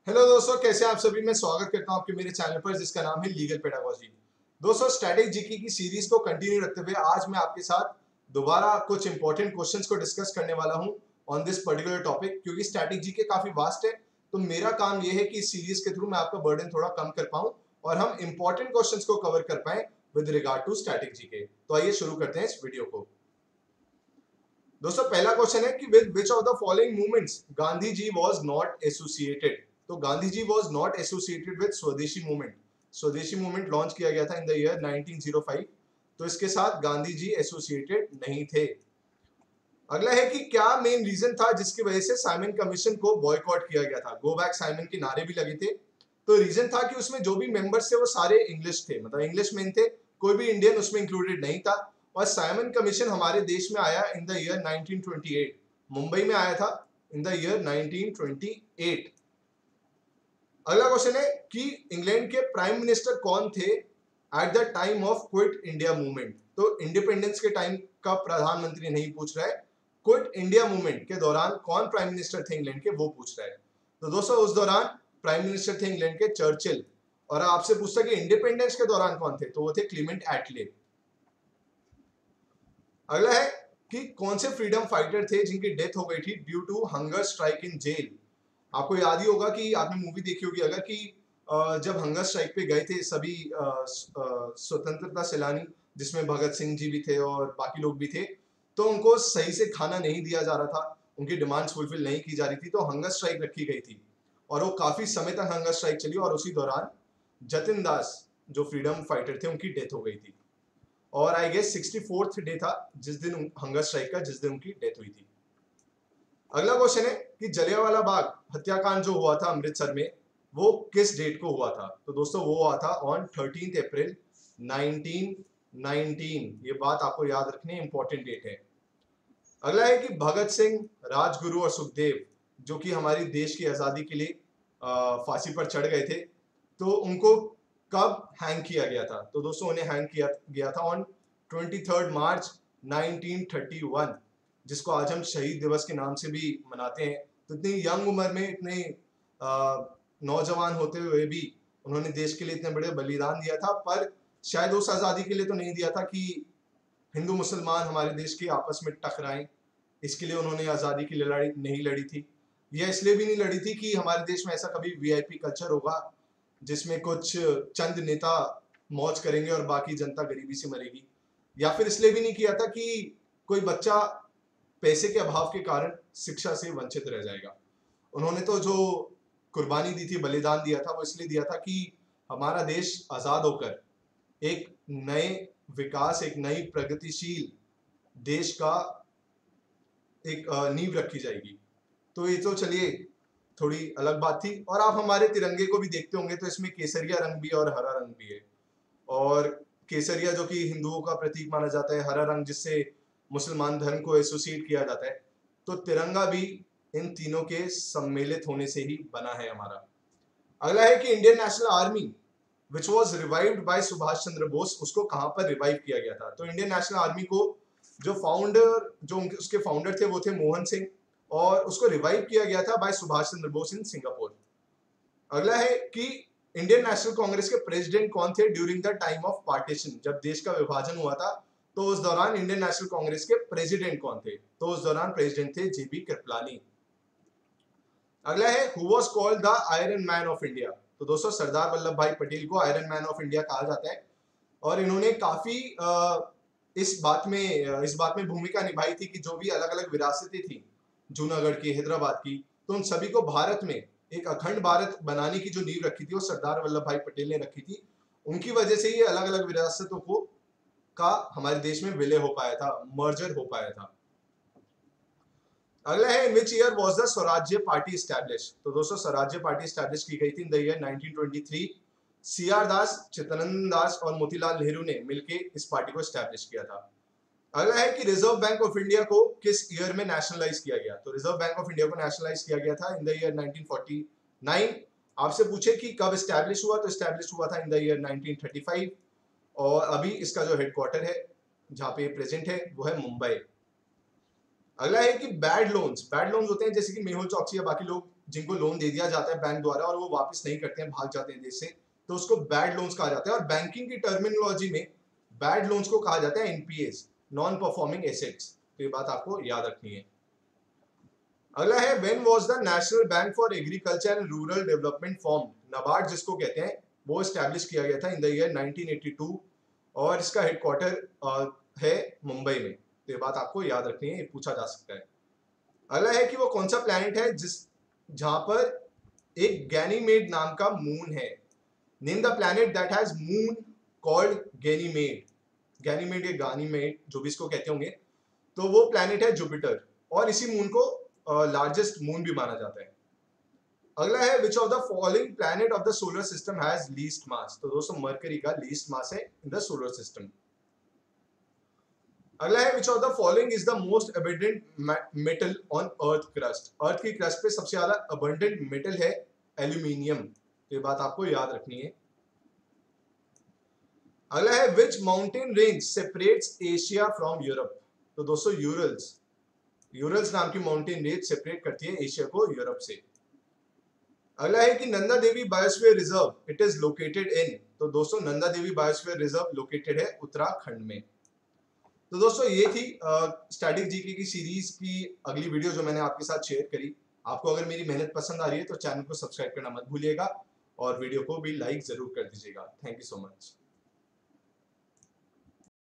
Hello दोस्तों, कैसे हैं आप सभी। मैं स्वागत करता हूं आपके मेरे चैनल पर जिसका नाम है लीगल पेडागोजी। दोस्तों, स्टैटिक जीके की सीरीज को कंटिन्यू रखते हुए आज मैं आपके साथ दोबारा कुछ इंपॉर्टेंट क्वेश्चंस को डिस्कस करने वाला हूं ऑन दिस पर्टिकुलर टॉपिक। क्योंकि स्टैटिक जीके काफी वास्ट है, तो मेरा काम यह है कि इस सीरीज के थ्रू मैं आपका बर्डन थोड़ा कम कर पाऊं और हम इंपॉर्टेंट क्वेश्चन को कवर कर पाए with regard to static GK. तो आइए शुरू करते हैं इस वीडियो को। दोस्तों, पहला क्वेश्चन है कि with which of the following movements Gandhi ji was not associated. तो Gandhi ji was not associated with Swadeshi movement. Swadeshi movement launch किया गया था इन द ईयर 1905, तो इसके साथ गांधी जी एसोसिएटेड नहीं थे। अगला है कि क्या मेन रीजन था जिसकी वजह से साइमन कमीशन को बॉयकॉट किया गया था। गो बैक साइमन के नारे भी लगे थे। तो रीजन था कि उसमें जो भी मेंबर्स थे वो सारे इंग्लिश थे, मतलब इंग्लिश मैन थे, कोई भी इंडियन उसमें इंक्लूडेड नहीं था। और साइमन कमीशन हमारे देश में आया इन द ईयर 1928, मुंबई में आया था इन द ईयर 1928। अगला क्वेश्चन है कि इंग्लैंड के प्राइम मिनिस्टर कौन थे at the time of quit India movement. तो इंडिपेंडेंस के टाइम का प्रधानमंत्री नहीं पूछ रहा है, क्विट इंडिया मूवमेंट के दौरान कौन प्राइम मिनिस्टर थे इंग्लैंड के, वो पूछ रहा है। तो दोस्तों, उस दौरान प्राइम मिनिस्टर थे इंग्लैंड के चर्चिल। और आपसे पूछता कि इंडिपेंडेंस के दौरान कौन थे, तो वो थे क्लीमेंट एटले। अगला है कि कौन से फ्रीडम फाइटर थे जिनकी डेथ हो गई थी due to hunger strike in jail. आपको याद ही होगा कि आपने मूवी देखी होगी अगर कि जब हंगर स्ट्राइक पे गए थे सभी स्वतंत्रता सेनानी, जिसमें भगत सिंह जी भी थे और बाकी लोग भी थे, तो उनको सही से खाना नहीं दिया जा रहा था, उनकी डिमांड्स फुलफिल नहीं की जा रही थी, तो हंगर स्ट्राइक रखी गई थी और वो काफी समय तक हंगर स्ट्राइक चली और उसी दौरान जतिन दास जो फ्रीडम फाइटर थे उनकी डेथ हो गई थी। और आई गेस 64th डे था जिस दिन हंगर स्ट्राइक का, जिस दिन उनकी डेथ हुई थी। अगला क्वेश्चन है कि जलियांवाला बाग हत्याकांड जो हुआ था अमृतसर में, वो किस डेट को हुआ था। तो दोस्तों, वो हुआ था ऑन 13 अप्रैल 1919। ये बात आपको याद रखनी, इंपॉर्टेंट डेट है। अगला है कि भगत सिंह, राजगुरु और सुखदेव जो कि हमारी देश की आजादी के लिए फांसी पर चढ़ गए थे, तो उनको कब हैंग किया गया था। तो दोस्तों, उन्हें हैंग किया गया था ऑन 23 मार्च 1931, जिसको आज हम शहीद दिवस के नाम से भी मनाते हैं। तो इतनी यंग उम्र में, इतने नौजवान होते हुए भी उन्होंने देश के लिए इतने बड़े बलिदान दिया था। पर शायद उस आज़ादी के लिए तो नहीं दिया था कि हिंदू मुसलमान हमारे देश के आपस में टकराएं, इसके लिए उन्होंने आज़ादी की लड़ाई नहीं लड़ी थी। यह इसलिए भी नहीं लड़ी थी कि हमारे देश में ऐसा कभी वीआईपी कल्चर होगा जिसमें कुछ चंद नेता मौज करेंगे और बाकी जनता गरीबी से मरेगी। या फिर इसलिए भी नहीं किया था कि कोई बच्चा पैसे के अभाव के कारण शिक्षा से वंचित रह जाएगा। उन्होंने तो जो कुर्बानी दी थी, बलिदान दिया था, वो इसलिए दिया था कि हमारा देश आजाद होकर एक नए विकास, एक नई प्रगतिशील देश का एक नींव रखी जाएगी। तो ये तो चलिए थोड़ी अलग बात थी। और आप हमारे तिरंगे को भी देखते होंगे तो इसमें केसरिया रंग भी और हरा रंग भी है। और केसरिया जो कि हिंदुओं का प्रतीक माना जाता है, हरा रंग जिससे मुसलमान धर्म को एसोसिएट किया जाता है। तो तिरंगा भी इन तीनों के सम्मिलित होने से ही बना है हमारा। अगला है कि Indian National Army which was revived by Subhash Chandra Bose, उसको कहां पर रिवाइव किया गया था। तो इंडियन नेशनल आर्मी को जो उसके फाउंडर थे वो थे मोहन सिंह, और उसको रिवाइव किया गया था by Subhash Chandra Bose in Singapore. अगला है कि इंडियन नेशनल कांग्रेस के प्रेसिडेंट कौन थे during the time of partition. जब देश का विभाजन हुआ था तो उस दौरान इंडियन नेशनल कांग्रेस के प्रेसिडेंट कौन थे। तो उस दौरान प्रेसिडेंट थे जेबी कृपलानी। अगला है who was called the iron man of India. तो दोस्तों, सरदार वल्लभ भाई पटेल को आयरन मैन ऑफ इंडिया कहा जाता है। और इन्होंने काफी इस बात में भूमिका निभाई थी कि जो भी अलग अलग विरासतें थी जूनागढ़ की, हैदराबाद की, तो उन सभी को भारत में एक अखंड भारत बनाने की जो नींव रखी थी वो सरदार वल्लभ भाई पटेल ने रखी थी। उनकी वजह से ये अलग अलग विरासतों को का हमारे देश में विलय हो पाया था, मर्जर हो पाया था। अगला है इन विच ईयर वाज द स्वराज्य पार्टी एस्टैब्लिश। तो दोस्तों, स्वराज्य पार्टी एस्टैब्लिश की गई थी इन द ईयर 1923। सीआर दास, चित्तरंजन दास और मोतीलाल नेहरू ने मिलकर इस पार्टी को एस्टैब्लिश किया था। अगला है कि रिजर्व बैंक ऑफ इंडिया को किस ईयर में नेशनलाइज किया गया। तो रिजर्व बैंक ऑफ इंडिया को नेशनलाइज किया गया था इन द ईयर 1949। आपसे पूछे कि कब एस्टैब्लिश हुआ, तो एस्टैब्लिश हुआ था इन द ईयर 1935। और अभी इसका जो हेडक्वार्टर है, जहां पे प्रेजेंट है, वो है मुंबई। अगला है कि बैड लोन्स होते हैं जैसे कि मेहुल चौकसी या बाकी लोग जिनको लोन दे दिया जाता है बैंक द्वारा और वो वापस नहीं करते हैं, भाग जाते हैं देश से, तो उसको बैड लोन्स कहा जाता है। और बैंकिंग की टर्मिनोलॉजी में बैड लोन्स को कहा जाता है एनपीएस, नॉन परफॉर्मिंग एसेट्स। तो ये बात आपको याद रखनी है। अगला है when was the national bank for agriculture and rural development form. NABARD जिसको कहते हैं, वो एस्टैब्लिश किया गया था इन द ईयर 1982 और इसका हेडक्वार्टर है मुंबई में। तो ये बात आपको याद रखनी है, ये पूछा जा सकता है। अगला है कि वो कौन सा प्लैनेट है जहां पर एक गैनीमेड नाम का मून है। Name the planet that has moon called Ganymede. Ganymede या गानीमेड जो भी इसको कहते होंगे, तो वो प्लैनेट है जुपिटर और इसी मून को लार्जेस्ट मून भी माना जाता है। अगला है which of the following planet of the solar system has least mass. तो दोस्तों मरकरी का लीस्ट मास है इन द सोलर सिस्टम। अगला है which of the following is the most abundant metal on earth crust. Earth की crust पे सबसे ज्यादा अबंडेंट मेटल है एल्यूमिनियम। तो ये बात आपको याद रखनी है। अगला है which mountain range separates Asia from Europe. तो दोस्तों यूरल्स नाम की माउंटेन रेंज सेपरेट करती है एशिया को यूरोप से। अगला है कि Nanda Devi biosphere reserve it is located in. तो दोस्तों Nanda Devi biosphere reserve located है उत्तराखंड में। तो दोस्तों ये थी स्टैटिक जीके की सीरीज की अगली वीडियो जो मैंने आपके साथ शेयर करी। आपको अगर मेरी मेहनत पसंद आ रही है तो चैनल को सब्सक्राइब करना मत भूलिएगा और वीडियो को भी लाइक जरूर कर दीजिएगा। Thank you so much.